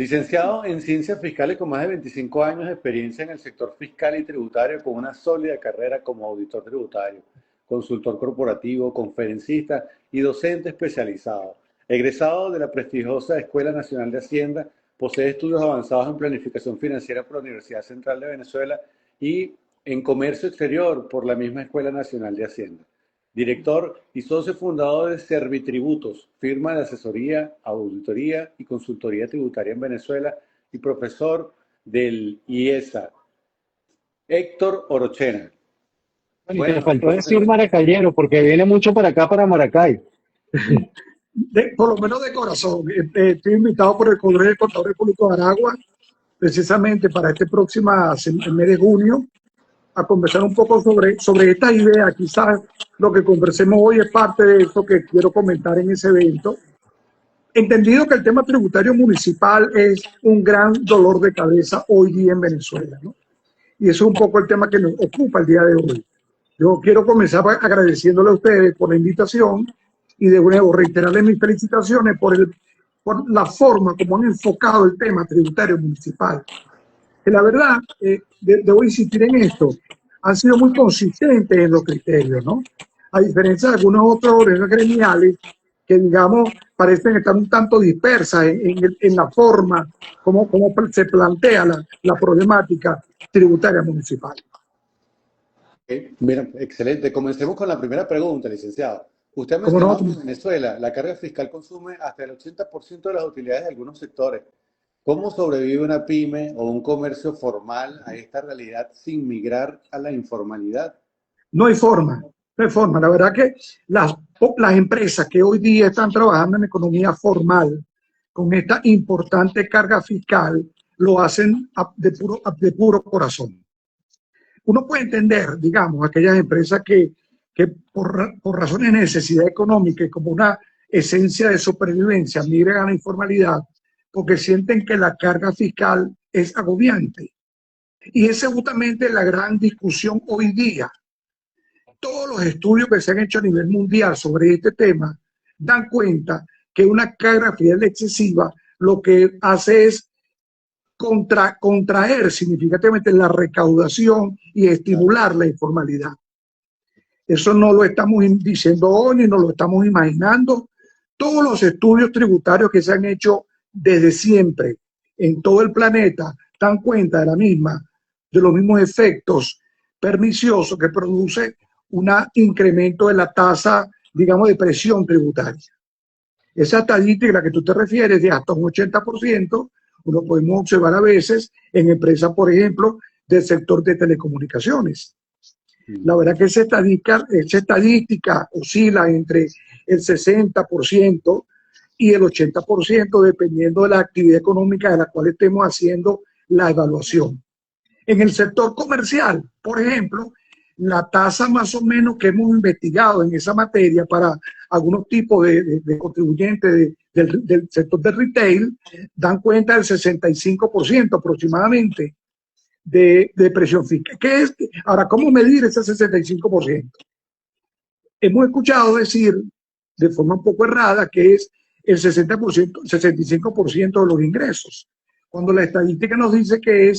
Licenciado en Ciencias Fiscales con más de 25 años de experiencia en el sector fiscal y tributario, con una sólida carrera como auditor tributario, consultor corporativo, conferencista y docente especializado. Egresado de la prestigiosa Escuela Nacional de Hacienda, posee estudios avanzados en planificación financiera por la Universidad Central de Venezuela y en comercio exterior por la misma Escuela Nacional de Hacienda. Director y socio fundador de Servitributos, firma de asesoría, auditoría y consultoría tributaria en Venezuela, y profesor del IESA. Héctor Orochena. Bueno, y te faltó decir Maracayero, porque viene mucho para acá, para Maracay. Por lo menos de corazón. Estoy invitado por el Colegio de Contadores Públicos de Aragua, precisamente para este próximo mes de junio, a conversar un poco sobre esta idea. Quizás lo que conversemos hoy es parte de eso que quiero comentar en ese evento. Entendido que el tema tributario municipal es un gran dolor de cabeza hoy día en Venezuela, ¿no? Y eso es un poco el tema que nos ocupa el día de hoy. Yo quiero comenzar agradeciéndole a ustedes por la invitación y de nuevo reiterarles mis felicitaciones por la forma como han enfocado el tema tributario municipal. Que la verdad, debo insistir en esto, han sido muy consistentes en los criterios, ¿no? A diferencia de algunos otros órganos gremiales que, digamos, parecen estar un tanto dispersas en la forma como se plantea la problemática tributaria municipal. Mira, excelente. Comencemos con la primera pregunta, licenciado. Usted ha mencionado que en Venezuela la carga fiscal consume hasta el 80% de las utilidades de algunos sectores. ¿Cómo sobrevive una pyme o un comercio formal a esta realidad sin migrar a la informalidad? No hay forma, no hay forma. La verdad que las empresas que hoy día están trabajando en economía formal, con esta importante carga fiscal, lo hacen de puro corazón. Uno puede entender, digamos, aquellas empresas que por razones de necesidad económica y como una esencia de supervivencia migran a la informalidad, porque sienten que la carga fiscal es agobiante. Y esa es justamente la gran discusión hoy día. Todos los estudios que se han hecho a nivel mundial sobre este tema dan cuenta que una carga fiscal excesiva lo que hace es contraer significativamente la recaudación y estimular la informalidad. Eso no lo estamos diciendo hoy ni nos lo estamos imaginando. Todos los estudios tributarios que se han hecho desde siempre en todo el planeta dan cuenta de los mismos efectos perniciosos que produce un incremento de la tasa, digamos, de presión tributaria. Esa estadística a la que tú te refieres de hasta un 80%, uno podemos observar a veces en empresas, por ejemplo, del sector de telecomunicaciones. La verdad que esa estadística oscila entre el 60% y el 80%, dependiendo de la actividad económica de la cual estemos haciendo la evaluación. En el sector comercial, por ejemplo, la tasa más o menos que hemos investigado en esa materia para algunos tipos de contribuyentes del sector de retail dan cuenta del 65% aproximadamente de presión fiscal. Ahora, ¿cómo medir ese 65%? Hemos escuchado decir de forma un poco errada que es el 60%, 65% de los ingresos, cuando la estadística nos dice que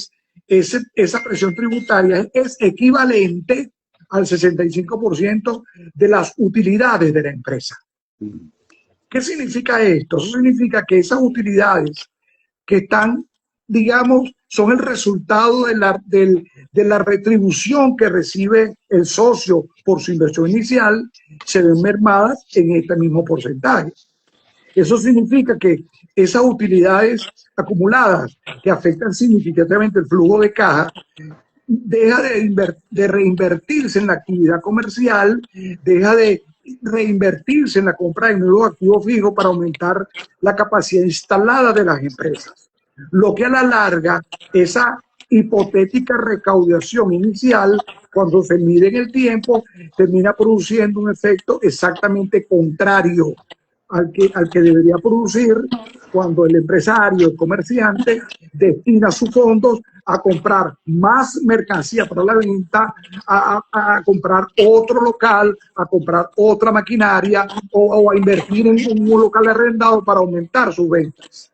esa presión tributaria es equivalente al 65% de las utilidades de la empresa. ¿Qué significa esto? Eso significa que esas utilidades que están, digamos, son el resultado de la retribución que recibe el socio por su inversión inicial, se ven mermadas en este mismo porcentaje. Eso significa que esas utilidades acumuladas que afectan significativamente el flujo de caja deja de reinvertirse en la actividad comercial, deja de reinvertirse en la compra de nuevos activos fijos para aumentar la capacidad instalada de las empresas. Lo que a la larga, esa hipotética recaudación inicial, cuando se mide en el tiempo, termina produciendo un efecto exactamente contrario al que debería producir cuando el empresario, el comerciante, destina sus fondos a comprar más mercancía para la venta, a comprar otro local, a comprar otra maquinaria o a invertir en un local arrendado para aumentar sus ventas.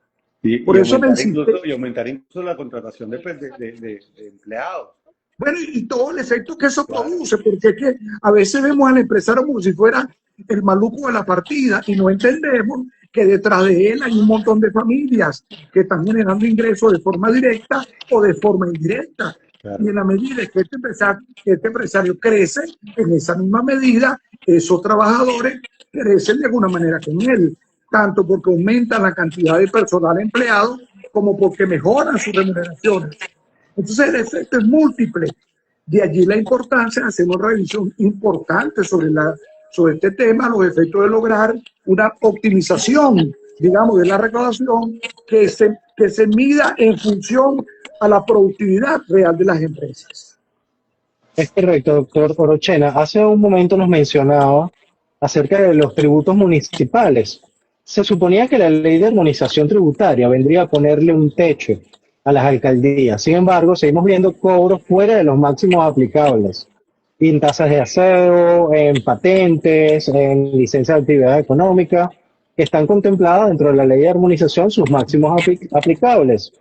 Por eso en el sistema. Y aumentar incluso la contratación de empleados. Bueno, y todo el efecto que eso Claro. produce, porque es que a veces vemos al empresario como si fuera el maluco de la partida y no entendemos que detrás de él hay un montón de familias que están generando ingresos de forma directa o de forma indirecta. Claro. Y en la medida que este empresario crece, en esa misma medida, esos trabajadores crecen de alguna manera con él, tanto porque aumentan la cantidad de personal empleado como porque mejoran sus remuneraciones. Entonces el efecto es múltiple. De allí la importancia de hacer una revisión importante sobre este tema, los efectos de lograr una optimización, digamos, de la recaudación que se mida en función a la productividad real de las empresas. Es correcto, doctor Orochena. Hace un momento nos mencionaba acerca de los tributos municipales. Se suponía que la ley de armonización tributaria vendría a ponerle un techo a las alcaldías. Sin embargo, seguimos viendo cobros fuera de los máximos aplicables, en tasas de aseo, en patentes, en licencias de actividad económica, que están contempladas dentro de la ley de armonización sus máximos aplicables.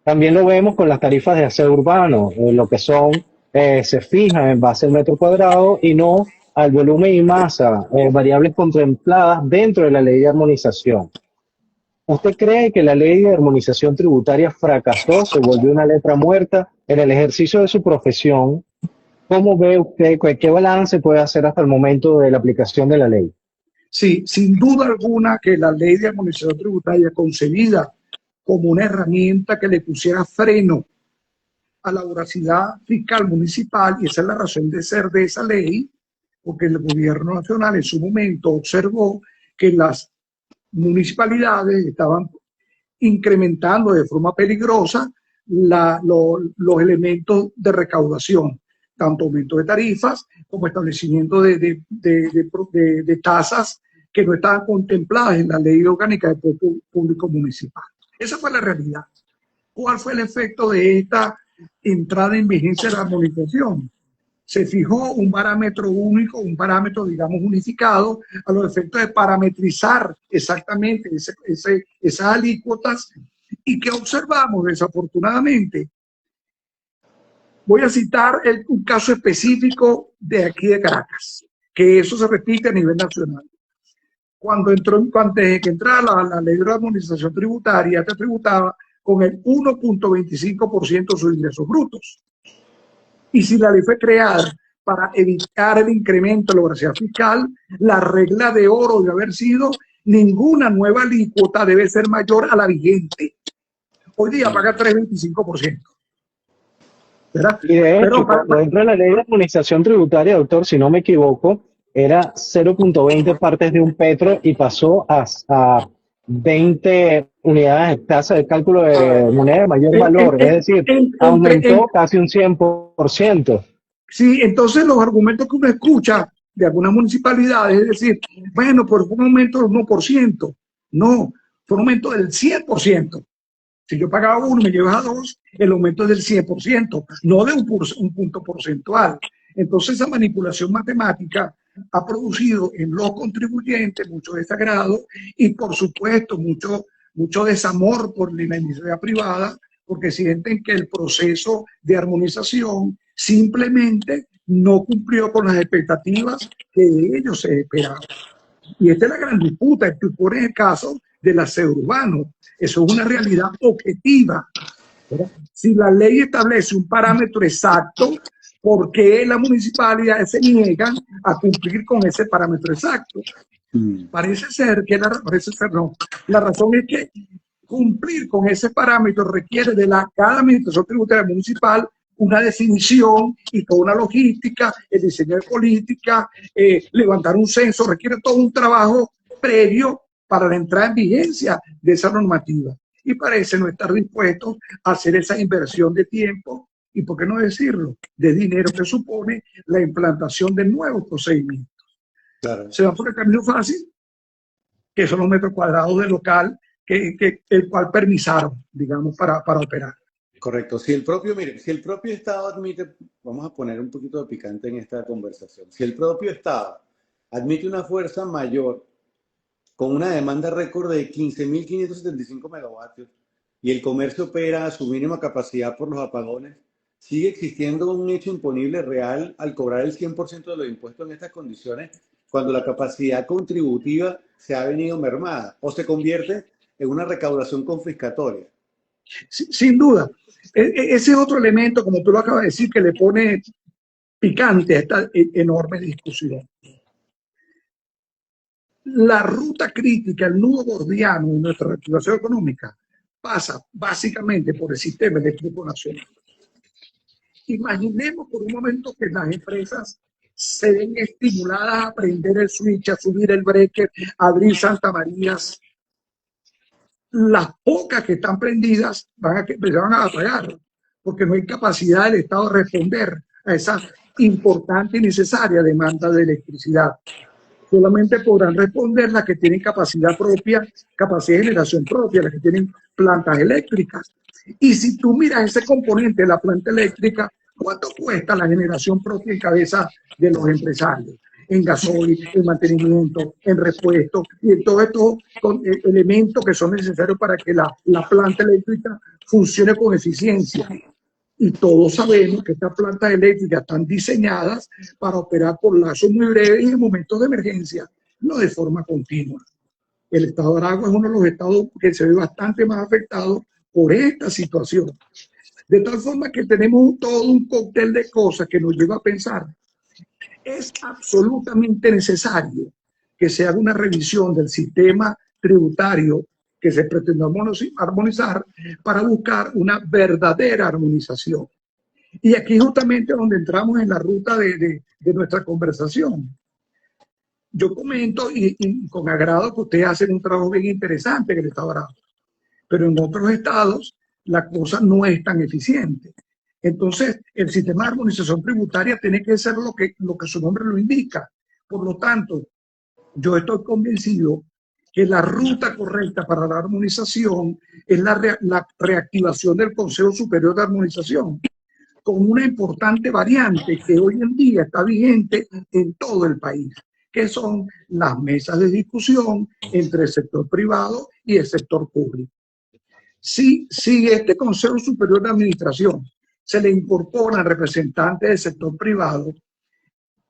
También lo vemos con las tarifas de aseo urbano, lo que son, se fijan en base al metro cuadrado y no al volumen y masa, variables contempladas dentro de la ley de armonización. ¿Usted cree que la ley de armonización tributaria fracasó, se volvió una letra muerta en el ejercicio de su profesión? ¿Cómo ve usted, qué balance puede hacer hasta el momento de la aplicación de la ley? Sí, sin duda alguna que la ley de armonización tributaria concebida como una herramienta que le pusiera freno a la voracidad fiscal municipal, y esa es la razón de ser de esa ley, porque el gobierno nacional en su momento observó que las municipalidades estaban incrementando de forma peligrosa los elementos de recaudación, tanto aumento de tarifas como establecimiento de tasas que no estaban contempladas en la ley orgánica de público municipal. Esa fue la realidad. ¿Cuál fue el efecto de esta entrada en vigencia de la armonización? Se fijó un parámetro único, un parámetro, digamos, unificado a los efectos de parametrizar exactamente esas alícuotas. ¿Y que observamos? Desafortunadamente, voy a citar un caso específico de aquí de Caracas, que eso se repite a nivel nacional. Antes de que entrara la ley de armonización tributaria, te tributaba con el 1.25% de sus ingresos brutos. Y si la ley fue creada para evitar el incremento de la voracidad fiscal, la regla de oro debe haber sido: ninguna nueva alícuota debe ser mayor a la vigente. Hoy día paga 3.25%. ¿Verdad? Y de hecho, cuando entra la ley de armonización tributaria, doctor, si no me equivoco, era 0.20 partes de un petro y pasó a 20 unidades de tasa de cálculo de moneda de mayor valor, es decir, aumentó casi un 100%. Sí, entonces los argumentos que uno escucha de algunas municipalidades es decir, bueno, pues fue un aumento del 1%. No, fue un aumento del 100%. Si yo pagaba 1 y me llevas a 2, el aumento es del 100%, no de un punto porcentual. Entonces esa manipulación matemática ha producido en los contribuyentes mucho desagrado y, por supuesto, mucho desamor por la iniciativa privada, porque sienten que el proceso de armonización simplemente no cumplió con las expectativas que de ellos se esperaban. Y esta es la gran disputa, por el caso del aseo urbano. Eso es una realidad objetiva, ¿verdad? Si la ley establece un parámetro exacto, ¿por qué las municipalidades se niegan a cumplir con ese parámetro exacto? Parece ser que la razón es que cumplir con ese parámetro requiere de cada administración tributaria municipal una definición y toda una logística, el diseño de política, levantar un censo, requiere todo un trabajo previo para la entrada en vigencia de esa normativa. Y parece no estar dispuestos a hacer esa inversión de tiempo y, por qué no decirlo, de dinero que supone la implantación de nuevos procedimientos. Claro. Se van por el camino fácil, que son los metros cuadrados del local, el cual permisaron, digamos, para operar. Correcto. Si el propio Estado admite, vamos a poner un poquito de picante en esta conversación, si el propio Estado admite una fuerza mayor con una demanda récord de 15.575 megavatios y el comercio opera a su mínima capacidad por los apagones, sigue existiendo un hecho imponible real al cobrar el 100% de los impuestos en estas condiciones cuando la capacidad contributiva se ha venido mermada o se convierte en una recaudación confiscatoria. Sin duda. Ese es otro elemento, como tú lo acabas de decir, que le pone picante a esta enorme discusión. La ruta crítica, el nudo gordiano de nuestra reactivación económica pasa básicamente por el sistema eléctrico nacional. Imaginemos por un momento que las empresas se ven estimuladas a prender el switch, a subir el breaker, a abrir Santa Marías. Las pocas que están prendidas se van a apagar, porque no hay capacidad del Estado de responder a esa importante y necesaria demanda de electricidad. Solamente podrán responder las que tienen capacidad propia, capacidad de generación propia, las que tienen plantas eléctricas. Y si tú miras ese componente de la planta eléctrica, ¿cuánto cuesta la generación propia en cabeza de los empresarios? En gasoil, en mantenimiento, en repuesto y en todos estos elementos que son necesarios para que la planta eléctrica funcione con eficiencia. Y todos sabemos que estas plantas eléctricas están diseñadas para operar por lazos muy breves y en momentos de emergencia, no de forma continua. El estado de Aragua es uno de los estados que se ve bastante más afectado por esta situación. De tal forma que tenemos todo un cóctel de cosas que nos lleva a pensar. Es absolutamente necesario que se haga una revisión del sistema tributario que se pretende armonizar para buscar una verdadera armonización. Y aquí justamente donde entramos en la ruta de nuestra conversación. Yo comento y con agrado que ustedes hacen un trabajo bien interesante en el Estado de Aragua, pero en otros estados la cosa no es tan eficiente. Entonces, el sistema de armonización tributaria tiene que ser lo que su nombre lo indica. Por lo tanto, yo estoy convencido que la ruta correcta para la armonización es la reactivación del Consejo Superior de Armonización, con una importante variante que hoy en día está vigente en todo el país, que son las mesas de discusión entre el sector privado y el sector público. Si este Consejo Superior de Administración se le incorporan representantes del sector privado,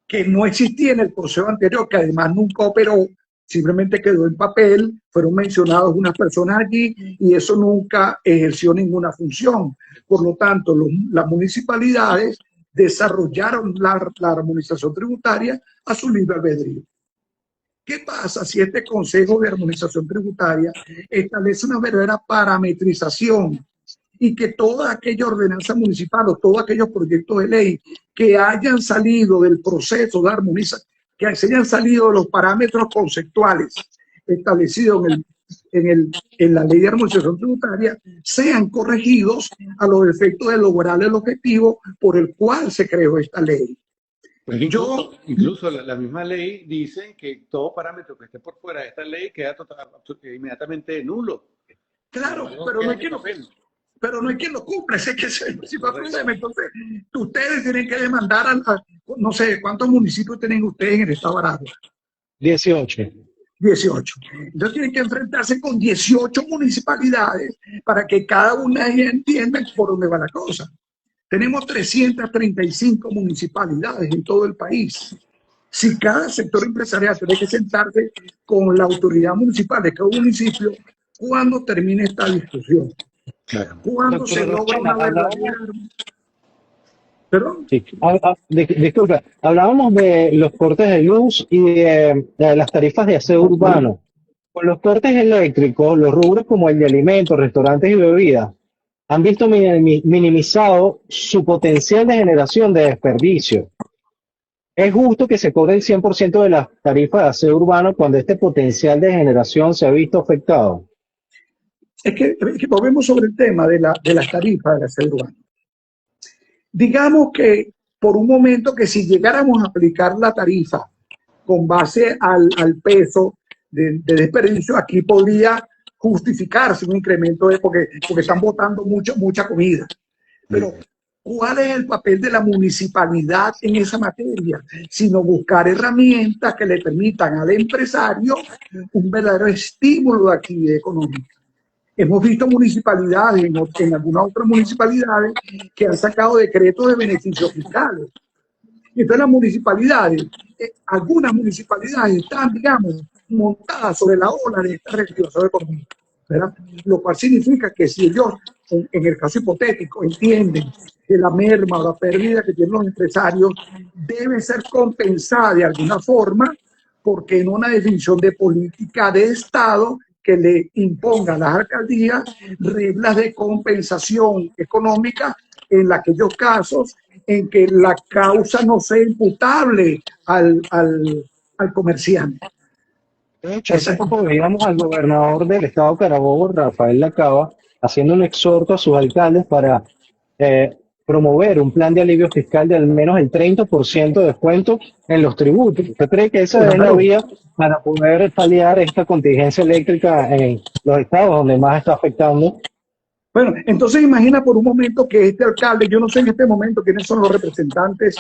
que no existía en el consejo anterior, que además nunca operó, simplemente quedó en papel, fueron mencionados unas personas allí y eso nunca ejerció ninguna función. Por lo tanto, las municipalidades desarrollaron la armonización tributaria a su libre albedrío. ¿Qué pasa si este Consejo de Armonización Tributaria establece una verdadera parametrización y que toda aquella ordenanza municipal o todos aquellos proyectos de ley que hayan salido del proceso de armonización, que se hayan salido de los parámetros conceptuales establecidos en la ley de armonización tributaria, sean corregidos a los efectos de lograr el objetivo por el cual se creó esta ley? Pues incluso la misma ley dice que todo parámetro que esté por fuera de esta ley queda inmediatamente nulo. Claro, pero no hay quien lo cumpla, ese que es el principal problema. Entonces, ustedes tienen que demandar no sé, ¿cuántos municipios tienen ustedes en el estado de Aragua? 18. 18. Entonces tienen que enfrentarse con 18 municipalidades para que cada una de ellas entienda por dónde va la cosa. Tenemos 335 municipalidades en todo el país. Si cada sector empresarial tiene que sentarse con la autoridad municipal de cada municipio, ¿cuándo termina esta discusión? Claro. ¿Cuándo se logra una verdadera... ¿Perdón? Sí. Disculpa, hablábamos de los cortes de luz y de las tarifas de aseo urbano. Con los cortes eléctricos, los rubros como el de alimentos, restaurantes y bebidas han visto minimizado su potencial de generación de desperdicio. ¿Es justo que se cobre el 100% de las tarifas de aseo urbano cuando este potencial de generación se ha visto afectado? Es que volvemos sobre el tema de las tarifas del aseo urbano. Digamos que por un momento que si llegáramos a aplicar la tarifa con base al peso de desperdicio, aquí podría justificarse un incremento porque están botando mucha comida. Pero ¿Cuál es el papel de la municipalidad en esa materia? Sino buscar herramientas que le permitan al empresario un verdadero estímulo de actividad económica. Hemos visto municipalidades, en algunas otras municipalidades, que han sacado decretos de beneficios fiscales. Entonces las municipalidades, algunas municipalidades están, digamos, montadas sobre la ola de esta reactivación económica, ¿verdad? Lo cual significa que si ellos, en el caso hipotético, entienden que la merma o la pérdida que tienen los empresarios debe ser compensada de alguna forma, porque en una definición de política de Estado que le imponga a las alcaldías reglas de compensación económica en aquellos casos en que la causa no sea imputable al comerciante. De hecho, hace poco veíamos al gobernador del estado Carabobo, Rafael Lacaba, haciendo un exhorto a sus alcaldes para promover un plan de alivio fiscal de al menos el 30% de descuento en los tributos. ¿Usted cree que esa es la vía para poder paliar esta contingencia eléctrica en los estados donde más está afectando? Bueno, entonces imagina por un momento que este alcalde, yo no sé en este momento quiénes son los representantes,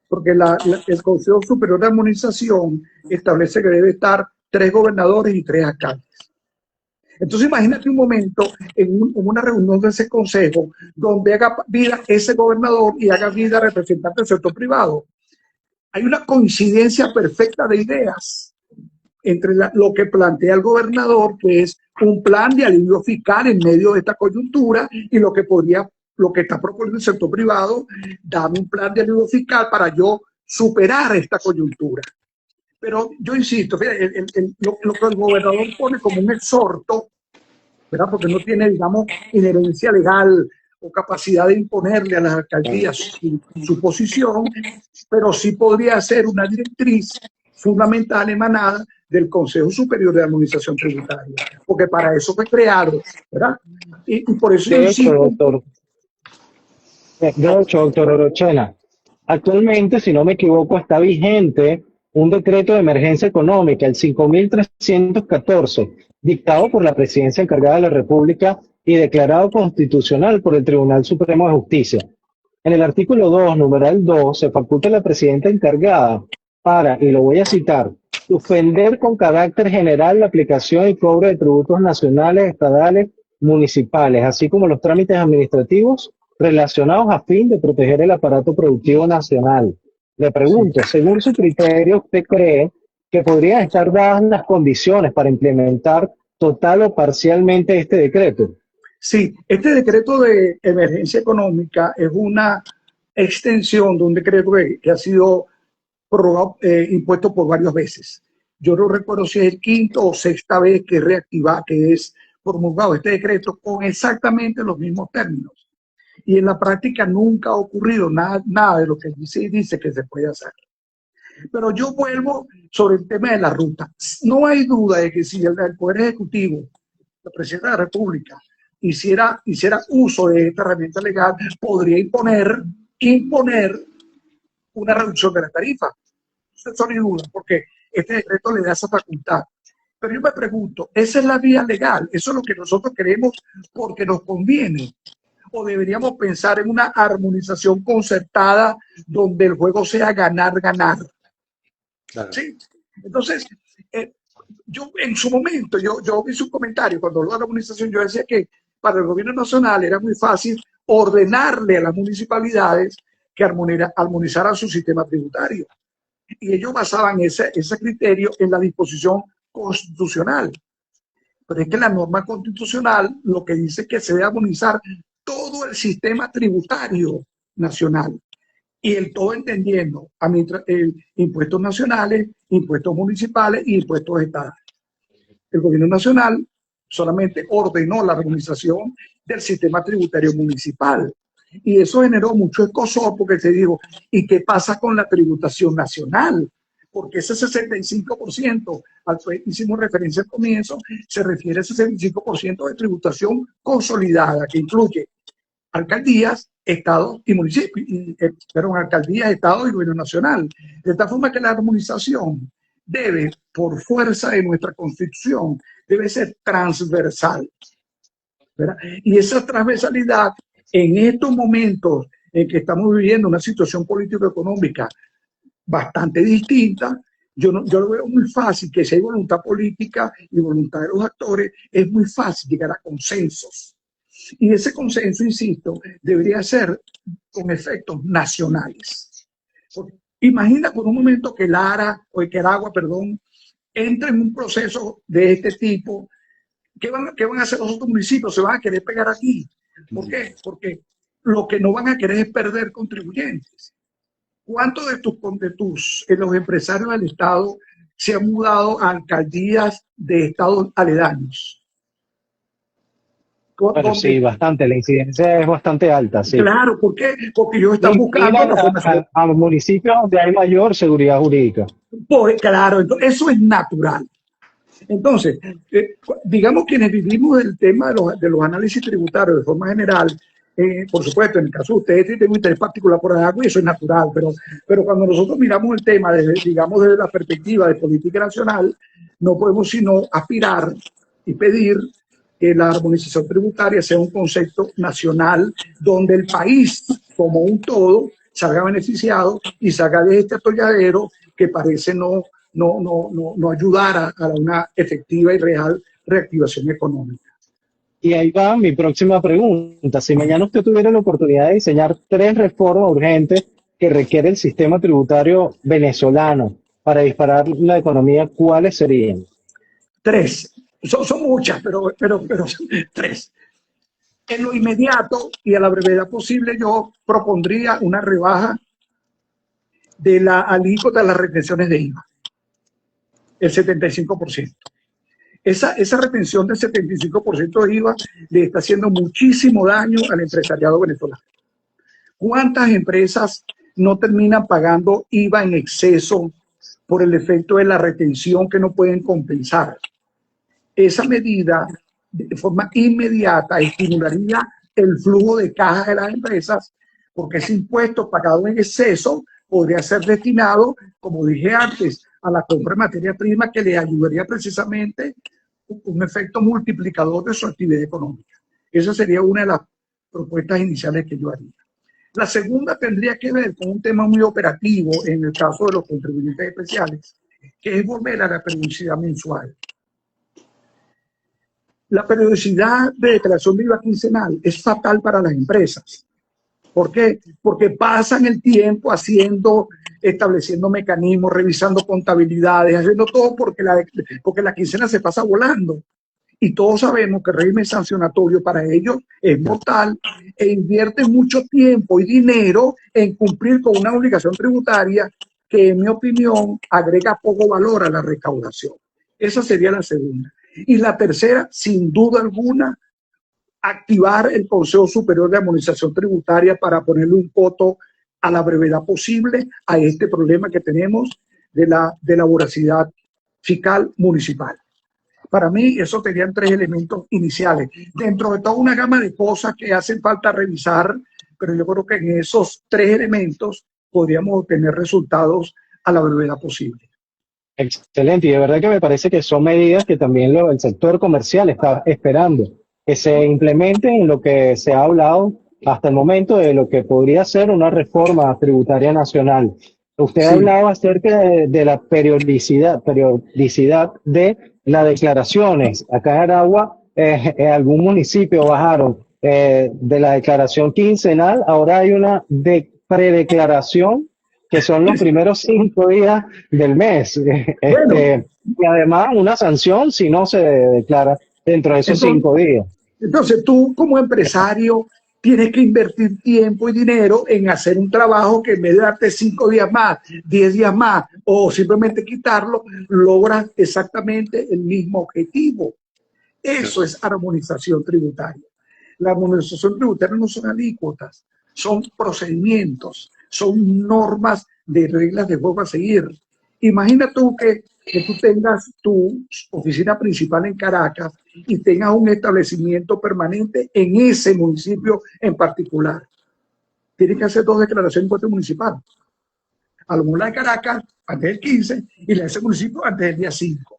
porque el Consejo Superior de Armonización establece que debe estar 3 gobernadores y 3 alcaldes. Entonces imagínate un momento en una reunión de ese consejo donde haga vida ese gobernador y haga vida representante del sector privado. Hay una coincidencia perfecta de ideas entre lo que plantea el gobernador, que es un plan de alivio fiscal en medio de esta coyuntura, y lo que está proponiendo el sector privado, dame un plan de alivio fiscal para yo superar esta coyuntura. Pero yo insisto, lo que el gobernador pone como un exhorto, ¿verdad? Porque no tiene, digamos, inherencia legal o capacidad de imponerle a las alcaldías su posición, pero sí podría ser una directriz fundamental emanada del Consejo Superior de Armonización Tributaria, porque para eso fue creado, ¿verdad? Y por eso de hecho, doctor Orochena, actualmente, si no me equivoco, está vigente un decreto de emergencia económica, el 5314, dictado por la Presidencia encargada de la República y declarado constitucional por el Tribunal Supremo de Justicia. En el artículo 2, numeral 2, se faculta a la presidenta encargada para, y lo voy a citar, suspender con carácter general la aplicación y cobro de tributos nacionales, estadales, municipales, así como los trámites administrativos relacionados a fin de proteger el aparato productivo nacional. Le pregunto, según su criterio, ¿usted cree que podrían estar dadas las condiciones para implementar total o parcialmente este decreto? Sí, este decreto de emergencia económica es una extensión de un decreto que ha sido impuesto por varias veces. Yo no recuerdo si es el quinto o sexta vez que es promulgado este decreto con exactamente los mismos términos. Y en la práctica nunca ha ocurrido nada de lo que dice que se puede hacer. Pero yo vuelvo sobre el tema de la ruta. No hay duda de que si el Poder Ejecutivo, la Presidencia de la República, hiciera uso de esta herramienta legal, podría imponer una reducción de la tarifa. Eso no hay duda, porque este decreto le da esa facultad. Pero yo me pregunto, ¿esa es la vía legal? ¿Eso es lo que nosotros queremos porque nos conviene? ¿O deberíamos pensar en una armonización concertada donde el juego sea ganar-ganar? Claro. ¿Sí? Entonces, yo en su momento, yo hice un comentario cuando habló de la armonización, yo decía que para el gobierno nacional era muy fácil ordenarle a las municipalidades que armonizaran su sistema tributario. Y ellos basaban ese criterio en la disposición constitucional. Pero es que la norma constitucional lo que dice es que se debe armonizar todo el sistema tributario nacional. Y el todo entendiendo impuestos nacionales, impuestos municipales y impuestos estatales. El gobierno nacional solamente ordenó la armonización del sistema tributario municipal. Y eso generó mucho escozor porque se dijo, ¿y qué pasa con la tributación nacional? Porque ese 65%, al que hicimos referencia al comienzo, se refiere a ese 65% de tributación consolidada, que incluye alcaldías, estados y municipios, alcaldías, estados y gobierno nacional. De tal forma que la armonización debe, por fuerza de nuestra Constitución, debe ser transversal, ¿verdad? Y esa transversalidad en estos momentos en que estamos viviendo una situación político-económica bastante distinta, yo lo veo muy fácil que si hay voluntad política y voluntad de los actores, es muy fácil llegar a consensos. Y ese consenso, insisto, debería ser con efectos nacionales. Porque imagina por un momento que Lara, o que Aragua, perdón, entra en un proceso de este tipo. ¿Qué van a hacer los otros municipios? Se van a querer pegar aquí. ¿Por qué? Porque lo que no van a querer es perder contribuyentes. ¿Cuántos de los empresarios del Estado se han mudado a alcaldías de estados aledaños? Bueno, sí, bastante. La incidencia es bastante alta, sí. Claro, ¿por qué? Porque ellos están buscando la formación. A municipios donde hay mayor seguridad jurídica. Claro, entonces, eso es natural. Entonces, digamos quienes vivimos el tema de los análisis tributarios de forma general, por supuesto, en el caso de ustedes tienen un interés particular por el agua y eso es natural, pero cuando nosotros miramos el tema, digamos desde la perspectiva de política nacional, no podemos sino aspirar y pedir que la armonización tributaria sea un concepto nacional donde el país como un todo salga beneficiado y salga de este atolladero que parece no ayudar a una efectiva y real reactivación económica. Y ahí va mi próxima pregunta. Si mañana usted tuviera la oportunidad de diseñar 3 reformas urgentes que requiere el sistema tributario venezolano para disparar la economía, ¿cuáles serían? 3. Son muchas, pero 3. En lo inmediato y a la brevedad posible yo propondría una rebaja de la alícuota de las retenciones de IVA, el 75%. Esa retención del 75% de IVA le está haciendo muchísimo daño al empresariado venezolano. ¿Cuántas empresas no terminan pagando IVA en exceso por el efecto de la retención que no pueden compensar? Esa medida de forma inmediata estimularía el flujo de caja de las empresas porque ese impuesto pagado en exceso podría ser destinado, como dije antes, a la compra de materia prima que le ayudaría precisamente un efecto multiplicador de su actividad económica. Esa sería una de las propuestas iniciales que yo haría. La segunda tendría que ver con un tema muy operativo en el caso de los contribuyentes especiales, que es volver a la periodicidad mensual. La periodicidad de declaración de IVA quincenal es fatal para las empresas. ¿Por qué? Porque pasan el tiempo estableciendo mecanismos, revisando contabilidades, haciendo todo porque la quincena se pasa volando. Y todos sabemos que el régimen sancionatorio para ellos es mortal e invierten mucho tiempo y dinero en cumplir con una obligación tributaria que, en mi opinión, agrega poco valor a la recaudación. Esa sería la segunda. Y la tercera, sin duda alguna, activar el Consejo Superior de Armonización Tributaria para ponerle un coto a la brevedad posible a este problema que tenemos de la voracidad fiscal municipal. Para mí, esos serían 3 elementos iniciales, dentro de toda una gama de cosas que hacen falta revisar, pero yo creo que en esos 3 elementos podríamos obtener resultados a la brevedad posible. Excelente, y de verdad que me parece que son medidas que también el sector comercial está esperando, que se implementen en lo que se ha hablado hasta el momento de lo que podría ser una reforma tributaria nacional. Usted ha hablado acerca de la periodicidad de las declaraciones. Acá en Aragua, en algún municipio bajaron de la declaración quincenal, ahora hay una predeclaración que son los primeros 5 días del mes. Y además una sanción si no se declara dentro de esos 5 días. Entonces tú como empresario tienes que invertir tiempo y dinero en hacer un trabajo que en vez de darte 5 días más, 10 días más o simplemente quitarlo, logras exactamente el mismo objetivo. Eso es armonización tributaria. La armonización tributaria no son alícuotas, son procedimientos, son normas de reglas de juego a seguir. Imagina tú que tú tengas tu oficina principal en Caracas y tengas un establecimiento permanente en ese municipio en particular. Tienes que hacer 2 declaraciones de impuesto municipal. A lo mejor la de Caracas antes del 15 y la de ese municipio antes del día 5.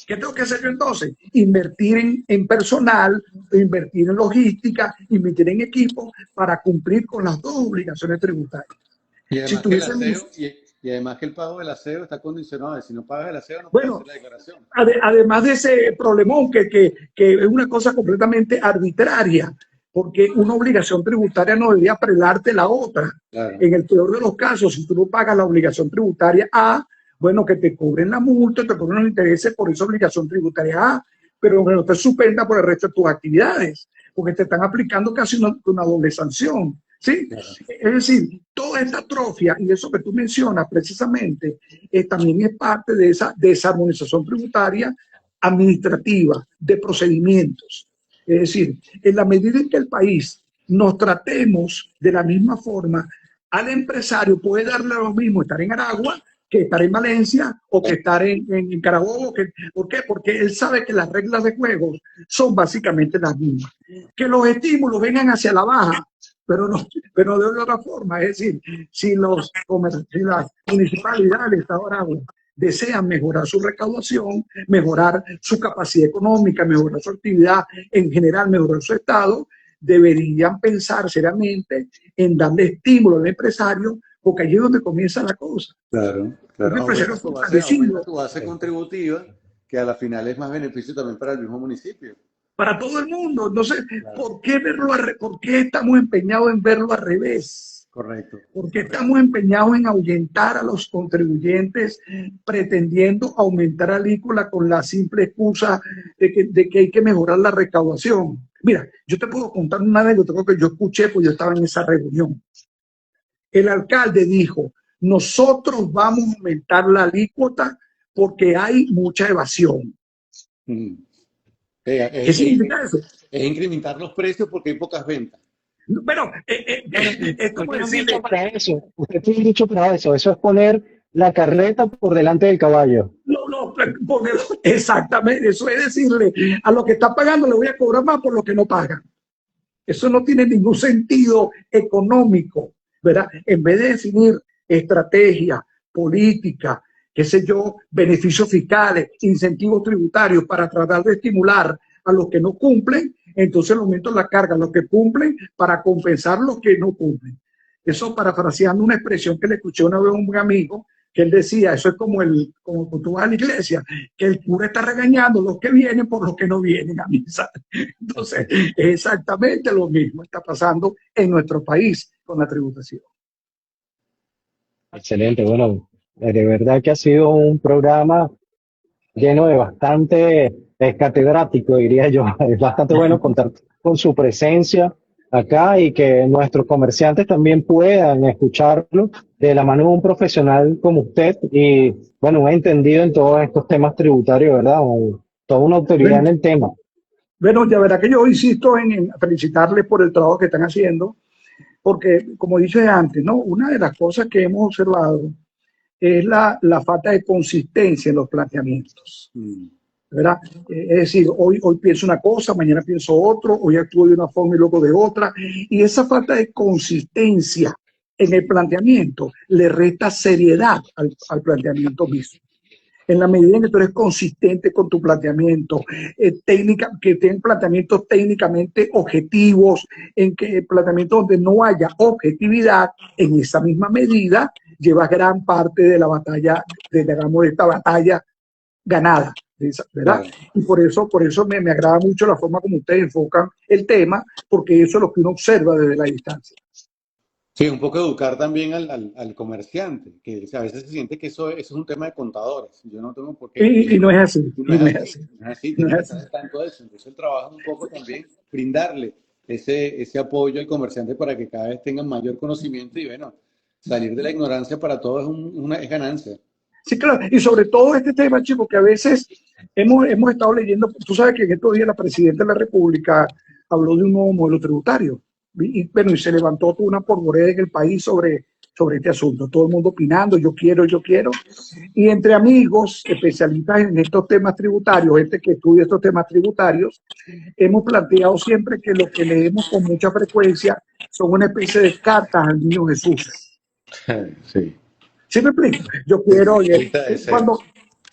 ¿Qué tengo que hacer yo entonces? Invertir en personal, invertir en logística, invertir en equipo para cumplir con las dos obligaciones tributarias. Y Si además que el tuviesen, aseo, y además que el pago del aseo está condicionado. Si no pagas el aseo, no puedes hacer bueno, la declaración. además de ese problemón que es una cosa completamente arbitraria, porque una obligación tributaria no debería prelarte la otra. Claro. En el peor de los casos, si tú no pagas la obligación tributaria A, bueno, que te cubren la multa, te cubren los intereses por esa obligación tributaria A, pero que no te suspenda por el resto de tus actividades, porque te están aplicando casi una doble sanción. ¿Sí? Claro. Es decir, toda esta atrofia y eso que tú mencionas precisamente también es parte de esa desarmonización tributaria administrativa, de procedimientos. Es decir, en la medida en que el país nos tratemos de la misma forma, al empresario puede darle lo mismo estar en Aragua que estar en Valencia o que estar en Carabobo. ¿Por qué? Porque él sabe que las reglas de juego son básicamente las mismas. Que los estímulos vengan hacia la baja, pero de otra forma. Es decir, si las municipalidades del Estado de Aragua desean mejorar su recaudación, mejorar su capacidad económica, mejorar su actividad, en general mejorar su estado, deberían pensar seriamente en darle estímulo al empresario, porque allí es donde comienza la cosa. Claro, claro. Aumenta Tu base contributiva, que a la final es más beneficio también para el mismo municipio. Para todo el mundo. Entonces, claro. ¿Por qué estamos empeñados en verlo al revés? Correcto. ¿Por qué estamos empeñados en ahuyentar a los contribuyentes pretendiendo aumentar alícuota con la simple excusa de que hay que mejorar la recaudación? Mira, yo te puedo contar una anécdota que yo escuché, pues yo estaba en esa reunión. El alcalde dijo, nosotros vamos a aumentar la alícuota porque hay mucha evasión. ¿Qué significa eso? Es incrementar los precios porque hay pocas ventas. Pero es como decirle... Usted tiene un dicho para eso. Eso es poner la carreta por delante del caballo. No, exactamente. Eso es decirle, a lo que está pagando le voy a cobrar más por lo que no pagan. Eso no tiene ningún sentido económico, ¿verdad? En vez de definir estrategia, política, qué sé yo, beneficios fiscales, incentivos tributarios para tratar de estimular a los que no cumplen, entonces el aumento de la carga a los que cumplen para compensar los que no cumplen. Eso parafraseando una expresión que le escuché una vez a un amigo, que él decía, eso es como cuando tú vas a la iglesia, que el cura está regañando a los que vienen por los que no vienen a misa. Entonces, es exactamente lo mismo está pasando en nuestro país con la tributación. Excelente, bueno, de verdad que ha sido un programa lleno de bastante catedrático, diría yo. Es bastante bueno contar con su presencia acá y que nuestros comerciantes también puedan escucharlo de la mano de un profesional como usted y, bueno, un entendido en todos estos temas tributarios, ¿verdad? Toda una autoridad en el tema. Bueno, ya verá que yo insisto en felicitarles por el trabajo que están haciendo, porque, como dije antes, ¿no? Una de las cosas que hemos observado es la falta de consistencia en los planteamientos. ¿Verdad? Es decir, hoy pienso una cosa, mañana pienso otro, hoy actúo de una forma y luego de otra, y esa falta de consistencia en el planteamiento le resta seriedad al planteamiento mismo. En la medida en que tú eres consistente con tu planteamiento, que tengan planteamientos técnicamente objetivos, en que planteamientos donde no haya objetividad, en esa misma medida llevas gran parte de la batalla, de esta batalla ganada. ¿Verdad? Claro. Y por eso me agrada mucho la forma como ustedes enfocan el tema, porque eso es lo que uno observa desde la distancia. Sí, un poco educar también al comerciante, que a veces se siente que eso es un tema de contadores. Yo no tengo por qué. Y no es así. No es así, tiene que saber tanto eso. Entonces el trabajo es un poco también brindarle ese apoyo al comerciante para que cada vez tengan mayor conocimiento y bueno, salir de la ignorancia para todos es ganancia. Sí, claro, y sobre todo este tema, chicos, que a veces hemos estado leyendo, tú sabes que en estos días la Presidenta de la República habló de un nuevo modelo tributario, y se levantó toda una polvoreda en el país sobre este asunto, todo el mundo opinando, yo quiero, y entre amigos especialistas en estos temas tributarios, gente que estudia estos temas tributarios, hemos planteado siempre que lo que leemos con mucha frecuencia son una especie de cartas al niño Jesús. Sí. ¿Sí me explico? Yo quiero,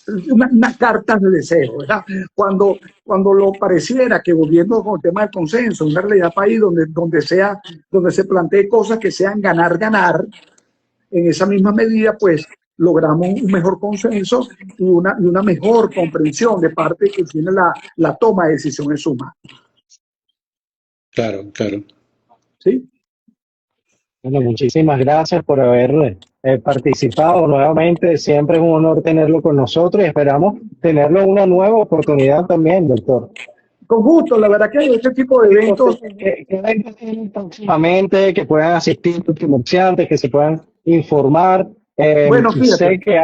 una carta de deseo, ¿verdad? Cuando lo pareciera que volviendo con el tema del consenso, una realidad país donde se plantee cosas que sean ganar, ganar, en esa misma medida, pues logramos un mejor consenso y una mejor comprensión de parte que tiene la toma de decisiones suma. Claro, claro. ¿Sí? Bueno, muchísimas gracias por haber participado nuevamente. Siempre es un honor tenerlo con nosotros y esperamos tenerlo en una nueva oportunidad también, doctor. Con gusto, la verdad que este tipo de eventos. ¿Qué eventos tienen próximamente que puedan asistir los comerciantes, que se puedan informar? Bueno, fíjate. Sé que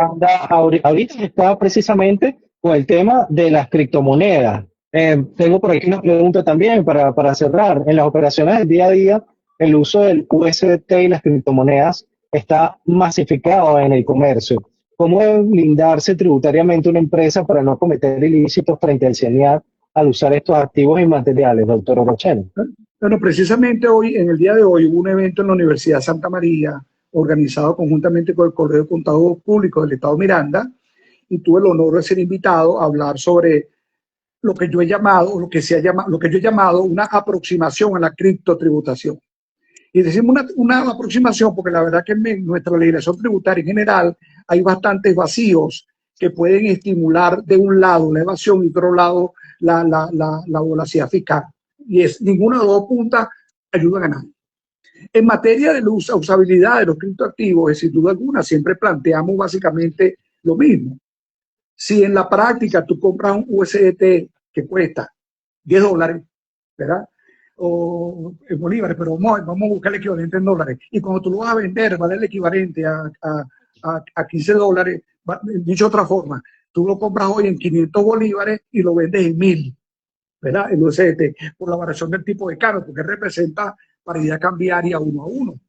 ahorita está precisamente con el tema de las criptomonedas. Tengo por aquí una pregunta también para cerrar. En las operaciones del día a día, el uso del USDT y las criptomonedas está masificado en el comercio. ¿Cómo debe blindarse tributariamente una empresa para no cometer ilícitos frente al CENIAT al usar estos activos inmateriales, doctor Orocheno? Bueno, precisamente hoy, en el día de hoy, hubo un evento en la Universidad Santa María, organizado conjuntamente con el Colegio de Contadores Públicos del Estado Miranda, y tuve el honor de ser invitado a hablar sobre lo que yo he llamado, lo que yo he llamado una aproximación a la criptotributación. Y decimos una aproximación porque la verdad que en nuestra legislación tributaria en general hay bastantes vacíos que pueden estimular de un lado la evasión y de otro lado la volatilidad fiscal. Y ninguna de las dos puntas ayuda a nadie. En materia de la usabilidad de los criptoactivos, sin duda alguna, siempre planteamos básicamente lo mismo. Si en la práctica tú compras un USDT que cuesta $10, ¿verdad? O en bolívares, pero vamos a buscar el equivalente en dólares. Y cuando tú lo vas a vender, vale el equivalente a $15. Dicho de otra forma, tú lo compras hoy en 500 bolívares y lo vendes en 1000, ¿verdad? El USDT, por la variación del tipo de cambio, porque representa paridad cambiaria 1 a 1.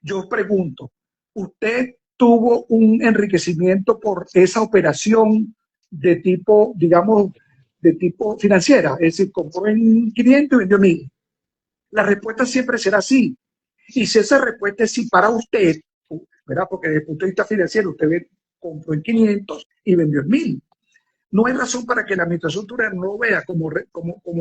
Yo os pregunto, ¿usted tuvo un enriquecimiento por esa operación de tipo, digamos, de tipo financiera? Es decir, compró en 500 y vendió 1000. La respuesta siempre será sí. Y si esa respuesta es sí para usted, ¿verdad? Porque desde el punto de vista financiero usted compró en 500 y vendió en 1000. No hay razón para que la administración tributaria no lo vea como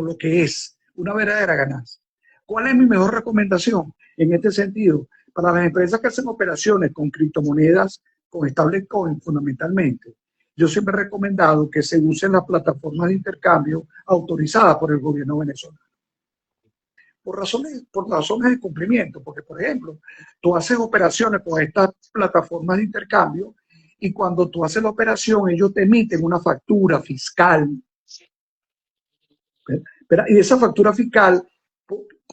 lo que es, una verdadera ganancia. ¿Cuál es mi mejor recomendación en este sentido? Para las empresas que hacen operaciones con criptomonedas, con stablecoin fundamentalmente, yo siempre he recomendado que se usen las plataformas de intercambio autorizadas por el gobierno venezolano. Por razones de cumplimiento, porque por ejemplo, tú haces operaciones con estas plataformas de intercambio y cuando tú haces la operación ellos te emiten una factura fiscal. Y esa factura fiscal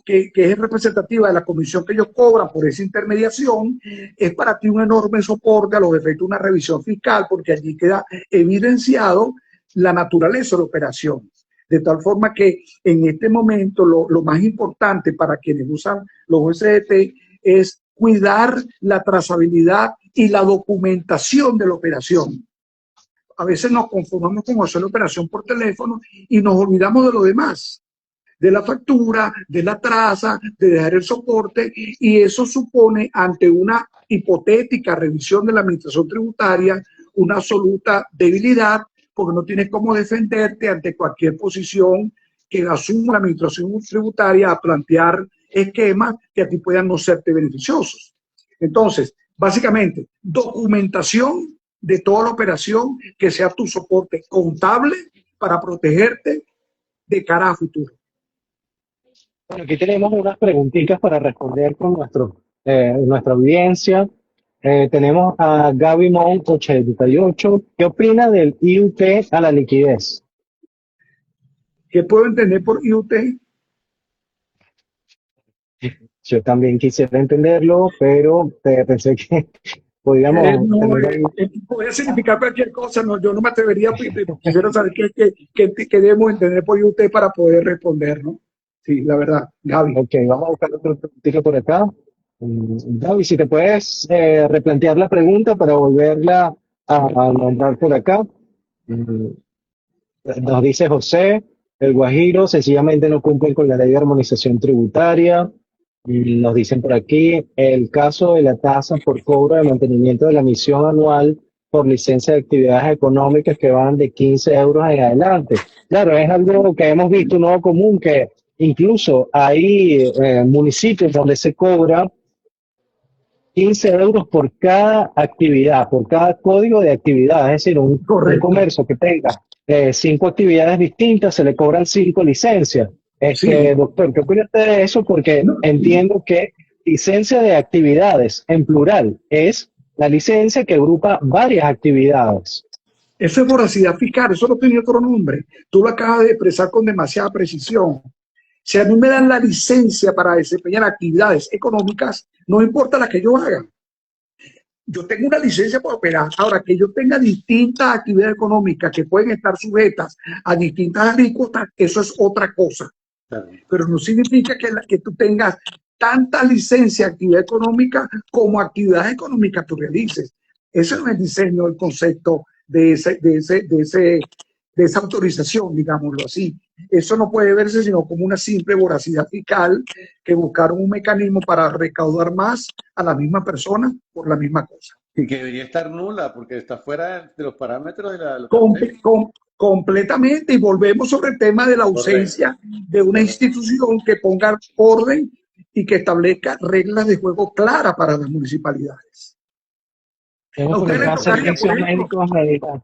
que es representativa de la comisión que ellos cobran por esa intermediación, es para ti un enorme soporte a los efectos de una revisión fiscal, porque allí queda evidenciado la naturaleza de la operación. De tal forma que en este momento lo más importante para quienes usan los USDT es cuidar la trazabilidad y la documentación de la operación. A veces nos conformamos con hacer la operación por teléfono y nos olvidamos de lo demás, de la factura, de la traza, de dejar el soporte, y eso supone, ante una hipotética revisión de la administración tributaria, una absoluta debilidad, porque no tienes cómo defenderte ante cualquier posición que asuma la administración tributaria a plantear esquemas que a ti puedan no serte beneficiosos. Entonces, básicamente, documentación de toda la operación que sea tu soporte contable para protegerte de cara a futuro. Bueno, aquí tenemos unas preguntitas para responder con nuestra audiencia. Tenemos a Gaby Mount 88. ¿Qué opina del IUT a la liquidez? ¿Qué puedo entender por IUT? Yo también quisiera entenderlo, pero pensé que podíamos podría significar cualquier cosa. No, yo no me atrevería, quisiera saber qué debemos entender por IUT para poder responder, ¿no? Sí, la verdad, Gaby. Ok, vamos a buscar otro preguntito por acá. Gaby, si te puedes replantear la pregunta para volverla a nombrar por acá. Nos dice José, el Guajiro sencillamente no cumple con la ley de armonización tributaria. Nos dicen por aquí, el caso de la tasa por cobro de mantenimiento de la misión anual por licencia de actividades económicas que van de 15 euros en adelante. Claro, es algo que hemos visto, un nuevo común, que incluso hay municipios donde se cobra 15 euros por cada actividad, por cada código de actividad. Es decir, un Correcto. comercio que tenga 5 actividades distintas, se le cobran 5 licencias. Sí. Doctor, ¿qué opina usted de eso? Porque No, entiendo que licencia de actividades en plural es la licencia que agrupa varias actividades. eso es voracidad fiscal, eso no tiene otro nombre. Tú lo acabas de expresar con demasiada precisión. Si a mí me dan la licencia para desempeñar actividades económicas, no importa la que yo haga. Yo tengo una licencia para operar. Ahora, que yo tenga distintas actividades económicas que pueden estar sujetas a distintas alícuotas, eso es otra cosa. Claro. Pero no significa que tú tengas tanta licencia de actividad económica como actividades económicas tú realices. Ese no es el diseño, el concepto de esa autorización, digámoslo así. Eso no puede verse sino como una simple voracidad fiscal que buscaron un mecanismo para recaudar más a la misma persona por la misma cosa. Y que debería estar nula porque está fuera de los parámetros de la Comple completamente, y volvemos sobre el tema de la ausencia de una institución que ponga orden y que establezca reglas de juego claras para las municipalidades. Tengo A que usted le colocar tocaría, por servicios ejemplo, médicos médicos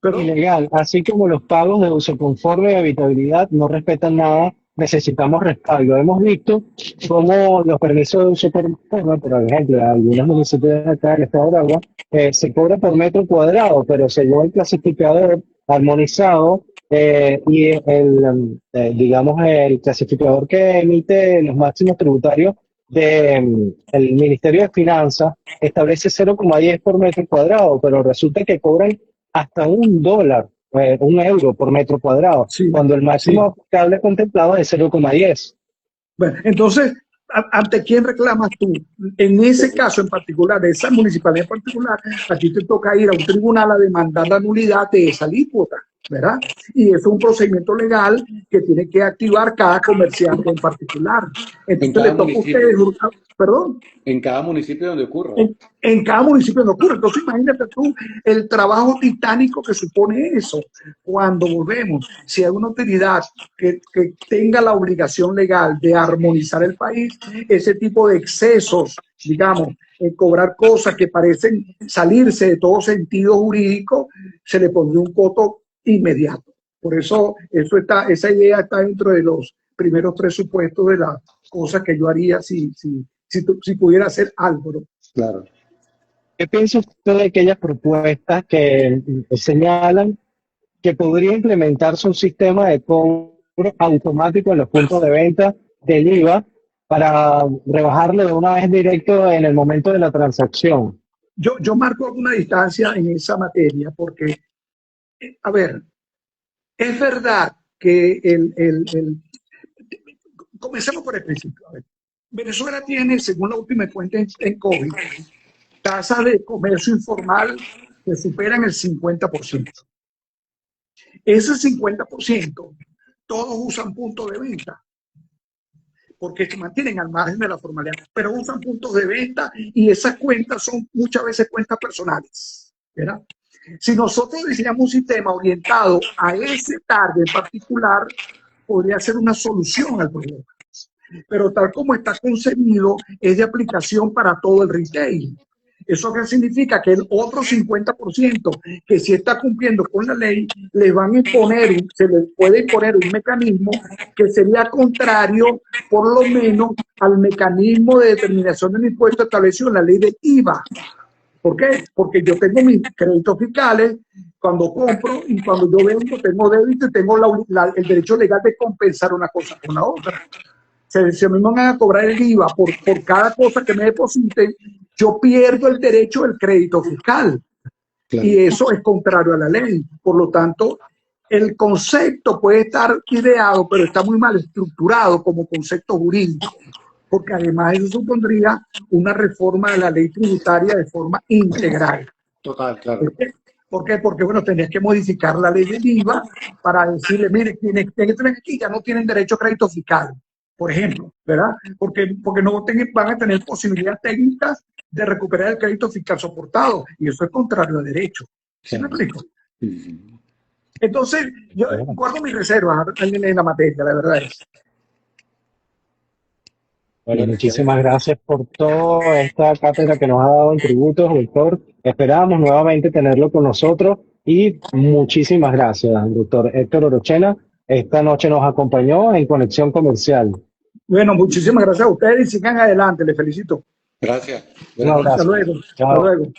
perdón, ilegal, así como los pagos de uso conforme y habitabilidad no respetan nada, necesitamos respaldo. Hemos visto cómo los permisos de uso conforme, por ejemplo, en algunos municipios de acá del estado de Aragua, se cobra por metro cuadrado, pero según el clasificador armonizado digamos, el clasificador que emite los máximos tributarios el Ministerio de Finanzas establece 0,10 por metro cuadrado, pero resulta que cobran hasta $1, 1 euro por metro cuadrado, sí, cuando el máximo sí. aplicable contemplado es 0,10. Bueno, entonces, ¿ante quién reclamas tú? En ese caso en particular, de esa municipalidad en particular, a ti te toca ir a un tribunal a demandar la nulidad de esa alícuota, ¿verdad? Y es un procedimiento legal que tiene que activar cada comerciante en particular. en Entonces cada le toca a municipio. ustedes, perdón, En cada municipio donde ocurra. en cada municipio no ocurre. Entonces imagínate tú el trabajo titánico que supone eso. Cuando volvemos, si hay una autoridad que tenga la obligación legal de armonizar el país, ese tipo de excesos, digamos, en cobrar cosas que parecen salirse de todo sentido jurídico, se le pondría un coto inmediato. Por eso, esa idea está dentro de los primeros presupuestos de las cosas que yo haría si pudiera hacer algo, ¿no? Claro. ¿Qué piensa usted de aquellas propuestas que señalan que podría implementarse un sistema de cobro automático en los puntos de venta del IVA para rebajarlo de una vez directo en el momento de la transacción? Yo marco una distancia en esa materia porque, a ver, es verdad que comencemos por el principio. A ver, Venezuela tiene, según la última cuenta en COVID, tasa de comercio informal que superan el 50%. Ese 50%, todos usan puntos de venta, porque se mantienen al margen de la formalidad, pero usan puntos de venta y esas cuentas son muchas veces cuentas personales, ¿verdad? Si nosotros diseñamos un sistema orientado a ese target en particular, podría ser una solución al problema. Pero tal como está concebido, es de aplicación para todo el retail. ¿Eso qué significa? Que el otro 50% que sí está cumpliendo con la ley, les van a imponer, se les puede imponer un mecanismo que sería contrario, por lo menos, al mecanismo de determinación del impuesto establecido en la ley de IVA. ¿Por qué? Porque yo tengo mis créditos fiscales cuando compro y cuando yo vendo tengo débito y tengo el derecho legal de compensar una cosa con la otra. Si a mí me van a cobrar el IVA por cada cosa que me depositen, yo pierdo el derecho del crédito fiscal. Claro. Y eso es contrario a la ley. Por lo tanto, el concepto puede estar ideado, pero está muy mal estructurado como concepto jurídico, porque además eso supondría una reforma de la ley tributaria de forma integral. Total, claro. ¿Por qué? Porque, bueno, tenías que modificar la ley del IVA para decirle, mire, quienes entran aquí ya no tienen derecho a crédito fiscal, por ejemplo, ¿verdad? Porque no van a tener posibilidades técnicas de recuperar el crédito fiscal soportado, y eso es contrario a derecho. ¿Sí me explico? Entonces, yo guardo mis reservas en la materia, la verdad es. Bueno, muchísimas gracias por toda esta cátedra que nos ha dado en tributos, doctor. Esperamos nuevamente tenerlo con nosotros y muchísimas gracias, doctor Héctor Orochena. Esta noche nos acompañó en Conexión Comercial. Bueno, muchísimas gracias a ustedes y sigan adelante, les felicito. Gracias. Un abrazo. Hasta luego. Chao. Hasta luego.